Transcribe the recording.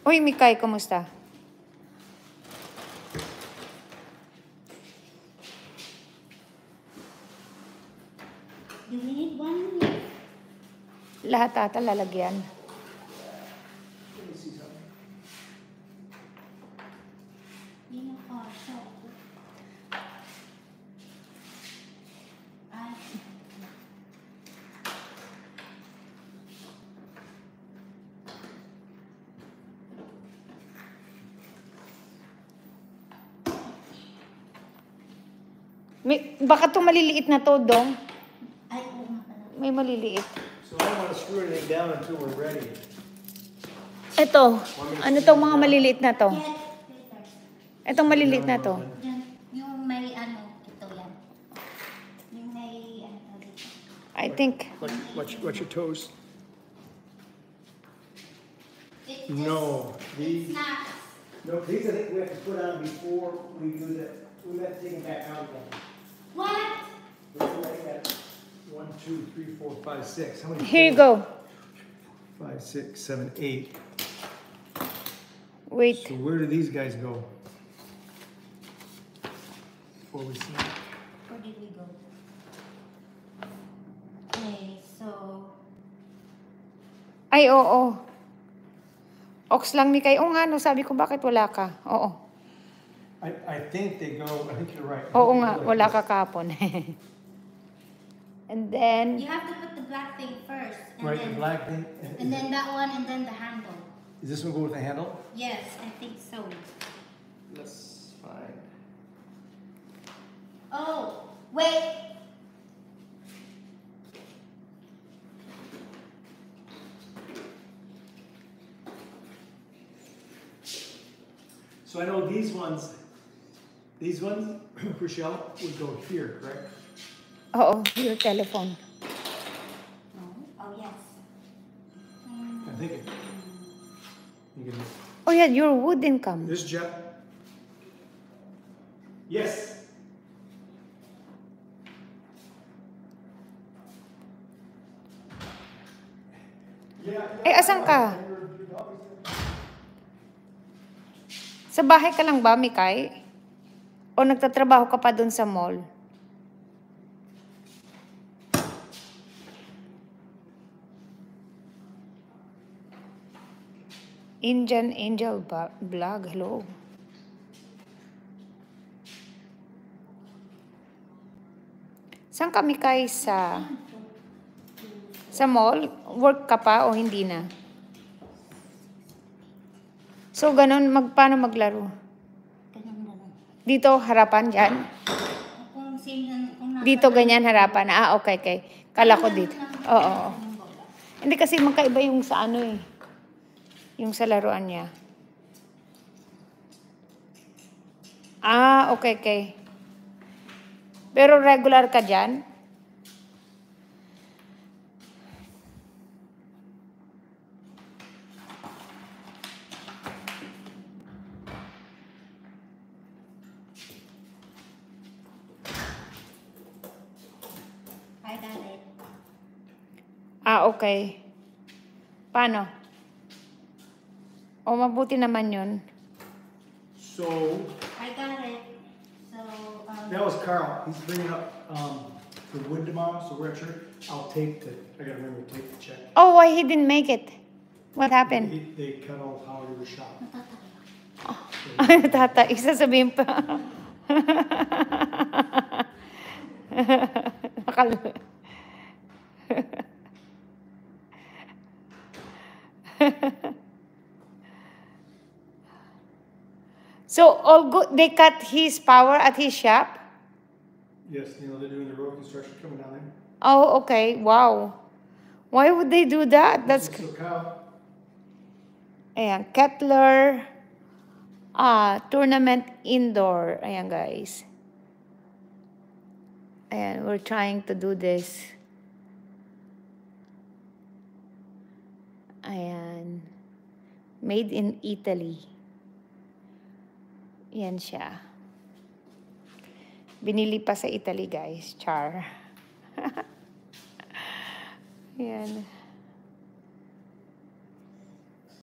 Uy, Mikay, kumusta? Do we need one? Lahat ata lalagyan. Baka itong maliliit na to, Dong. Ay, oo nga pala. May maliliit. So I don't want to screw anything down until we're ready. Ito. Ano tong mga maliliit na to? Yes, later. Itong maliliit na to. Yan, yung may ano, ito yan. Yung may ano dito. I think. Watch your toes. It's No, It's these. not. No, these I think we have to put on before we do that. We have to take them back out again. What? Like that. 1, 2, 3, 4, 5, 6. How many? Here you go. 5, 6, 7, 8. Wait. So where do these guys go? Before we see. Where did we go? Okay, so... Ay, oo. Ox lang, Mikay. Oo nga, no. Sabi ko, bakit wala ka? Oo. I think they go, I think you're right. Oo nga, wala ka kapon. And then, You have to put the black thing first. And Right, then, the black thing. And then that one, and then the handle. Is this one go with the handle? Yes, I think so. That's fine. Oh, wait. So I know these ones, Rochelle, would go here, correct? oo, your telephone. No. Oh, yes. I think it. You can, Oh yeah, your wood income. this Jeff? Yes. Eh, asan ka? Sa bahay ka lang ba, Mikay? O nagtatrabaho ka pa dun sa mall? Indian Angel Vlog, hello. Saan ka, Mikay? Sa mall? Work ka pa o hindi na? So, ganun, paano maglaro? Ganun na lang. Dito, harapan dyan? Kung sino, kung nasa Dito, ganyan, harapan. Ah, okay, okay. Kala ko dito. Oo, oo. Hindi kasi magkaiba yung sa ano eh. Yung sa laruan niya. Ah, okay, okay. Pero regular ka dyan? I got it. Ah, okay. Paano? O, mabuti naman yun. So I got it. So, that was Carl. He's bringing up the wood tomorrow, so we're at church. I'll tape the. I gotta remember to tape the check. Oh, why he didn't make it? What happened? They cut off Howard to the shop. Ano tata? Isasabihin pa. So, all good. They cut his power at his shop? Yes, you know they're doing the road construction coming down there. Oh, okay. Wow. Why would they do that? That's... So Kyle, Ayan, Kettler tournament indoor. Ayan, guys. Ayan, we're trying to do this. Ayan. Made in Italy. Yan siya. Binili pa sa Italy, guys. Char. Ayan.